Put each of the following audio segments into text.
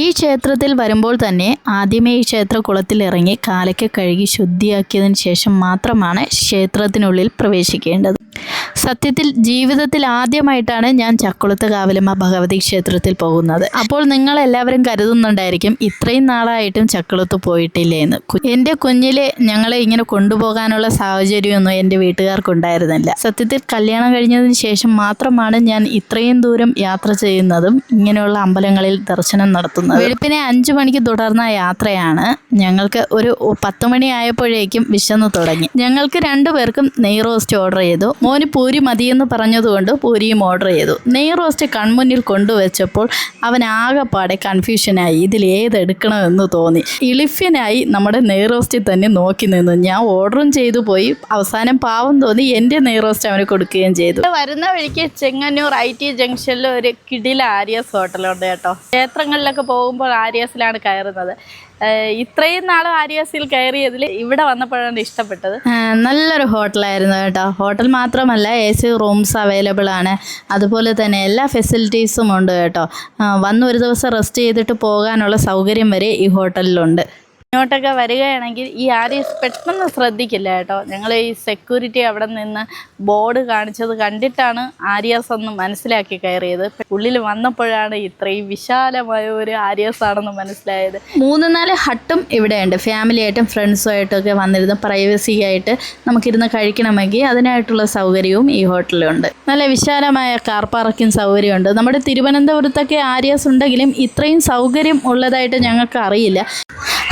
ഈ ക്ഷേത്രത്തിൽ വരുമ്പോൾ തന്നെ ആദ്യമേ ഈ ക്ഷേത്രകുളത്തിൽ ഇറങ്ങി കാലൊക്കെ കഴുകി ശുദ്ധിയാക്കിയതിന് ശേഷം മാത്രമാണ് ക്ഷേത്രത്തിനുള്ളിൽ പ്രവേശിക്കേണ്ടത്. സത്യത്തിൽ ജീവിതത്തിൽ ആദ്യമായിട്ടാണ് ഞാൻ ചക്കുളത്ത് കാവിലമ്മ ഭഗവതി ക്ഷേത്രത്തിൽ പോകുന്നത്. അപ്പോൾ നിങ്ങളെല്ലാവരും കരുതുന്നുണ്ടായിരിക്കും ഇത്രയും നാളായിട്ടും ചക്കുളത്ത് പോയിട്ടില്ലേ എന്ന്. എൻ്റെ കുഞ്ഞിലെ ഞങ്ങളെ ഇങ്ങനെ കൊണ്ടുപോകാനുള്ള സാഹചര്യമൊന്നും എൻ്റെ വീട്ടുകാർക്കുണ്ടായിരുന്നില്ല. സത്യത്തിൽ കല്യാണം കഴിഞ്ഞതിന് ശേഷം മാത്രമാണ് ഞാൻ ഇത്രയും ദൂരം യാത്ര ചെയ്യുന്നതും ഇങ്ങനെയുള്ള അമ്പലങ്ങളിൽ ദർശനം നടത്തുന്നത്. വെളുപ്പിനെ 5 മണിക്ക് തുടർന്ന യാത്രയാണ്. ഞങ്ങൾക്ക് ഒരു 10 മണി ആയപ്പോഴേക്കും വിശന്നു തുടങ്ങി. ഞങ്ങൾക്ക് 2 പേർക്കും നെയ് റോസ്റ്റ് ഓർഡർ ചെയ്തു. മോന് പൂരി മതിയെന്ന് പറഞ്ഞതുകൊണ്ട് പൂരിയും ഓർഡർ ചെയ്തു. നെയ് റോസ്റ്റ് കൺമുന്നിൽ കൊണ്ടുവച്ചപ്പോൾ അവൻ ആകെപ്പാടെ കൺഫ്യൂഷനായി. ഇതിൽ ഏതെടുക്കണമെന്ന് തോന്നി. ഇളിഫ്യനായി നമ്മുടെ നെയ് റോസ്റ്റിൽ തന്നെ നോക്കി നിന്നു. ഞാൻ ഓർഡറും ചെയ്തു പോയി. അവസാനം പാവം തോന്നി എൻ്റെ നെയ് റോസ്റ്റ് അവന് കൊടുക്കുകയും ചെയ്തു. വരുന്ന വഴിക്ക് ചെങ്ങന്നൂർ IT ജംഗ്ഷനിൽ ഒരു കിടില ആര്യസ് ഹോട്ടലുണ്ട് കേട്ടോ. ക്ഷേത്രങ്ങളിലൊക്കെ പോകുമ്പോൾ ആര്യസിലാണ് കയറുന്നത്. ഇത്രയും നാളും ആര്യസിൽ കയറിയതിൽ ഇവിടെ വന്നപ്പോഴാണ് ഇഷ്ടപ്പെട്ടത്. നല്ലൊരു ഹോട്ടലായിരുന്നു കേട്ടോ. ഹോട്ടൽ മാത്രമല്ല AC റൂംസ് അവൈലബിൾ ആണ്. അതുപോലെ തന്നെ എല്ലാ ഫെസിലിറ്റീസും ഉണ്ട് കേട്ടോ. വന്ന് ഒരു ദിവസം റെസ്റ്റ് ചെയ്തിട്ട് പോകാനുള്ള സൗകര്യം വരെ ഈ ഹോട്ടലിലുണ്ട്. ഇങ്ങോട്ടൊക്കെ വരികയാണെങ്കിൽ ഈ ആര്യസ് പെട്ടെന്ന് ശ്രദ്ധിക്കില്ല കേട്ടോ. ഞങ്ങൾ ഈ സെക്യൂരിറ്റി അവിടെ നിന്ന് ബോർഡ് കാണിച്ചത് കണ്ടിട്ടാണ് ആര്യസ് ഒന്ന് മനസ്സിലാക്കി കയറിയത്. ഉള്ളിൽ വന്നപ്പോഴാണ് ഇത്രയും വിശാലമായ ഒരു ആര്യസ് ആണെന്ന് മനസ്സിലായത്. 3-4 ഹട്ടും ഇവിടെയുണ്ട്. ഫാമിലിയായിട്ടും ഫ്രണ്ട്സുമായിട്ടൊക്കെ വന്നിരുന്ന് പ്രൈവസി ആയിട്ട് നമുക്കിരുന്ന് കഴിക്കണമെങ്കിൽ അതിനായിട്ടുള്ള സൗകര്യവും ഈ ഹോട്ടലിലുണ്ട്. നല്ല വിശാലമായ കാർ പാർക്കിംഗ് സൗകര്യമുണ്ട്. നമ്മുടെ തിരുവനന്തപുരത്തൊക്കെ ആര്യസ് ഉണ്ടെങ്കിലും ഇത്രയും സൗകര്യം ഉള്ളതായിട്ട് ഞങ്ങൾക്ക് അറിയില്ല.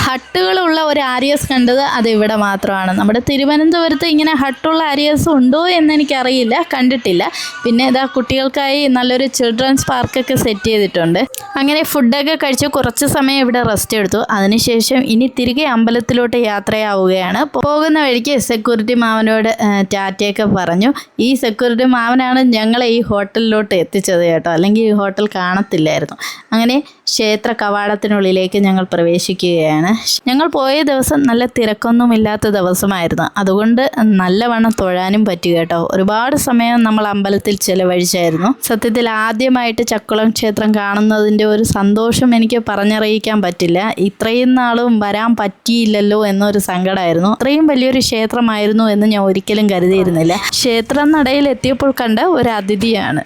ഹട്ടുകളുള്ള ഒരു ആര്യസ് കണ്ടത് അത് ഇവിടെ മാത്രമാണ്. നമ്മുടെ തിരുവനന്തപുരത്ത് ഇങ്ങനെ ഹട്ടുള്ള ആര്യസ് ഉണ്ടോ എന്നെനിക്കറിയില്ല, കണ്ടിട്ടില്ല. പിന്നെ ഇതാ കുട്ടികൾക്കായി നല്ലൊരു ചിൽഡ്രൻസ് പാർക്കൊക്കെ സെറ്റ് ചെയ്തിട്ടുണ്ട്. അങ്ങനെ ഫുഡൊക്കെ കഴിച്ച് കുറച്ച് സമയം ഇവിടെ റെസ്റ്റ് എടുത്തു. അതിനുശേഷം ഇനി തിരികെ അമ്പലത്തിലോട്ട് യാത്രയാവുകയാണ്. പോകുന്ന വഴിക്ക് സെക്യൂരിറ്റി മാവനോട് ടാറ്റയൊക്കെ പറഞ്ഞു. ഈ സെക്യൂരിറ്റി മാവനാണ് ഞങ്ങളെ ഈ ഹോട്ടലിലോട്ട് എത്തിച്ചത് കേട്ടോ. അല്ലെങ്കിൽ ഈ ഹോട്ടൽ കാണത്തില്ലായിരുന്നു. അങ്ങനെ ക്ഷേത്ര കവാടത്തിനുള്ളിലേക്ക് ഞങ്ങൾ പ്രവേശിക്കുകയാണ്. ഞങ്ങൾ പോയ ദിവസം നല്ല തിരക്കൊന്നുമില്ലാത്ത ദിവസമായിരുന്നു. അതുകൊണ്ട് നല്ലവണ്ണം തൊഴാനും പറ്റി കേട്ടോ. ഒരുപാട് സമയം നമ്മൾ അമ്പലത്തിൽ ചിലവഴിച്ചായിരുന്നു. സത്യത്തിൽ ആദ്യമായിട്ട് ചക്കുളം ക്ഷേത്രം കാണുന്നതിൻ്റെ ഒരു സന്തോഷം എനിക്ക് പറഞ്ഞറിയിക്കാൻ പറ്റില്ല. ഇത്രയും നാളും വരാൻ പറ്റിയില്ലല്ലോ എന്നൊരു സങ്കടമായിരുന്നു. അത്രയും വലിയൊരു ക്ഷേത്രമായിരുന്നു എന്ന് ഞാൻ ഒരിക്കലും കരുതിയിരുന്നില്ല. ക്ഷേത്രം നടയിൽ എത്തിയപ്പോൾ കണ്ട ഒരു അതിഥിയാണ്.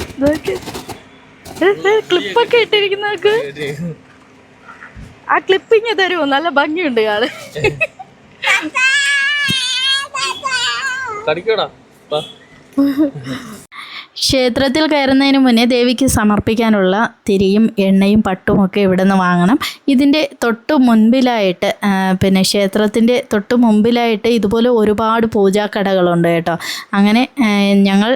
ക്ലിപ്പൊക്കെ ഇട്ടിരിക്കുന്നവർക്ക് ആ ക്ലിപ്പിങ് തരുമോ? നല്ല ഭംഗിയുണ്ട് ആള്. ക്ഷേത്രത്തിൽ കയറുന്നതിന് മുന്നേ ദേവിക്ക് സമർപ്പിക്കാനുള്ള തിരിയും എണ്ണയും പട്ടുമൊക്കെ ഇവിടെ നിന്ന് വാങ്ങണം. ഇതിൻ്റെ തൊട്ട് മുൻപിലായിട്ട് ക്ഷേത്രത്തിൻ്റെ തൊട്ട് മുമ്പിലായിട്ട് ഇതുപോലെ ഒരുപാട് പൂജാക്കടകളുണ്ട് കേട്ടോ. അങ്ങനെ ഞങ്ങൾ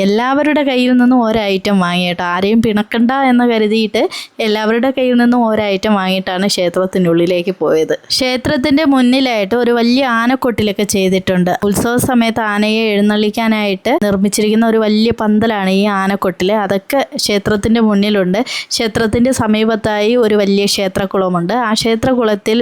എല്ലാവരുടെ കയ്യിൽ നിന്നും ഒരൈറ്റം വാങ്ങി കേട്ടോ. ആരെയും പിണക്കണ്ട എന്ന് കരുതിയിട്ട് എല്ലാവരുടെ കയ്യിൽ നിന്നും ഒരൈറ്റം വാങ്ങിയിട്ടാണ് ക്ഷേത്രത്തിൻ്റെ ഉള്ളിലേക്ക് പോയത്. ക്ഷേത്രത്തിൻ്റെ മുന്നിലായിട്ട് ഒരു വലിയ ആനക്കൊട്ടിലൊക്കെ ചെയ്തിട്ടുണ്ട്. ഉത്സവ സമയത്ത് ആനയെ എഴുന്നള്ളിക്കാനായിട്ട് നിർമ്മിച്ചിരിക്കുന്ന ഒരു വലിയ പന്തലാണ് ഈ ആനക്കൊട്ടിൽ. അതൊക്കെ ക്ഷേത്രത്തിൻ്റെ മുന്നിലുണ്ട്. ക്ഷേത്രത്തിൻ്റെ സമീപത്തായി ഒരു വലിയ ക്ഷേത്രക്കുളമുണ്ട്. ആ ക്ഷേത്രകുളത്തിൽ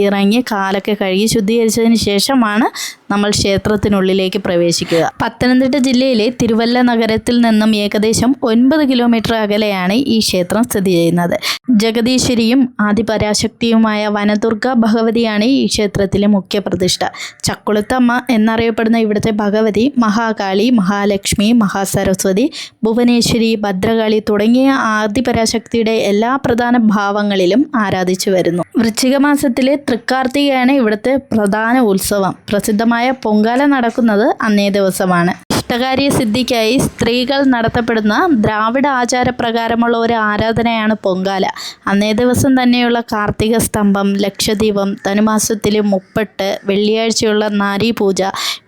ഇറങ്ങി കാലൊക്കെ കഴുകി ശുദ്ധീകരിച്ചതിന് ശേഷമാണ് നമ്മൾ ക്ഷേത്രത്തിനുള്ളിലേക്ക് പ്രവേശിക്കുക. പത്തനംതിട്ട ജില്ലയിലെ തിരുവല്ല നഗരത്തിൽ നിന്നും ഏകദേശം 9 കിലോമീറ്റർ അകലെയാണ് ഈ ക്ഷേത്രം സ്ഥിതി ചെയ്യുന്നത്. ജഗദീശ്വരിയും ആദിപരാശക്തിയുമായ വനദുർഗ ഭഗവതിയാണ് ഈ ക്ഷേത്രത്തിലെ മുഖ്യ പ്രതിഷ്ഠ. ചക്കുളത്തമ്മ എന്നറിയപ്പെടുന്ന ഇവിടുത്തെ ഭഗവതി മഹാകാളി, മഹാലക്ഷ്മി, മഹാസരസ്വതി, ഭുവനേശ്വരി, ഭദ്രകാളി തുടങ്ങിയ ആദിപരാശക്തിയുടെ എല്ലാ പ്രധാന ഭാവങ്ങളിലും ആരാധിച്ചു വരുന്നു. വൃശ്ചിക മാസത്തിലെ തൃക്കാർത്തികയാണ് ഇവിടുത്തെ പ്രധാന ഉത്സവം. പ്രസിദ്ധമായ പൊങ്കാല നടക്കുന്നത് അന്നേ ദിവസമാണ്. ഇഷ്ടകാര്യ സിദ്ധിക്കായി സ്ത്രീകൾ നടത്തപ്പെടുന്ന ദ്രാവിഡ ആചാരപ്രകാരമുള്ള ഒരു ആരാധനയാണ് പൊങ്കാല. അന്നേ ദിവസം തന്നെയുള്ള കാർത്തിക സ്തംഭം, ലക്ഷദീപം, ധനുമാസത്തിലെ മുപ്പട്ട്, വെള്ളിയാഴ്ചയുള്ള നാരീപൂജ,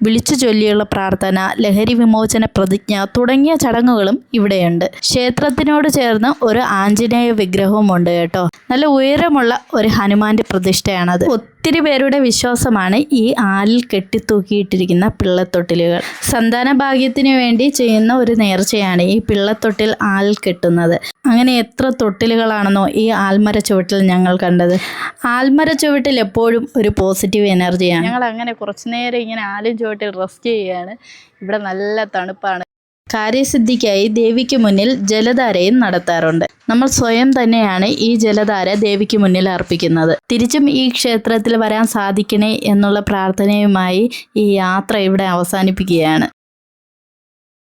വിളിച്ചു ചൊല്ലിയുള്ള പ്രാർത്ഥന, ലഹരി വിമോചന പ്രതിജ്ഞ തുടങ്ങിയ ചടങ്ങുകളും ഇവിടെയുണ്ട്. ക്ഷേത്രത്തിനോട് ചേർന്ന് ഒരു ആഞ്ജനേയ വിഗ്രഹവുമുണ്ട് കേട്ടോ. നല്ല ഉയരമുള്ള ഒരു ഹനുമാന്റെ പ്രതിഷ്ഠയാണത്. ഒത്തിരി പേരുടെ വിശ്വാസമാണ് ഈ ആലിൽ കെട്ടിത്തൂക്കിയിട്ടിരിക്കുന്ന പിള്ളത്തൊട്ടിലുകൾ. സന്താന ഭാഗ്യത്തിന് വേണ്ടി ചെയ്യുന്ന ഒരു നേർച്ചയാണ് ഈ പിള്ളത്തൊട്ടിൽ ആലിൽ കെട്ടുന്നത്. അങ്ങനെ എത്ര തൊട്ടിലുകളാണെന്നോ ഈ ആൽമര ചുവട്ടിൽ ഞങ്ങൾ കണ്ടത്. ആൽമര ചുവട്ടിൽ എപ്പോഴും ഒരു പോസിറ്റീവ് എനർജിയാണ്. ഞങ്ങൾ അങ്ങനെ കുറച്ചു നേരം ഇങ്ങനെ ആലും ചുവട്ടിൽ റെസ്റ്റ് ചെയ്യുകയാണ്. ഇവിടെ നല്ല തണുപ്പാണ്. കാര്യസിദ്ധിക്കായി ദേവിക്ക് മുന്നിൽ ജലധാരയും നടത്താറുണ്ട്. നമ്മൾ സ്വയം തന്നെയാണ് ഈ ജലധാര ദേവിക്ക് മുന്നിൽ അർപ്പിക്കുന്നത്. തിരിച്ചും ഈ ക്ഷേത്രത്തിൽ വരാൻ സാധിക്കണേ എന്നുള്ള പ്രാർത്ഥനയുമായി ഈ യാത്ര ഇവിടെ അവസാനിപ്പിക്കുകയാണ്.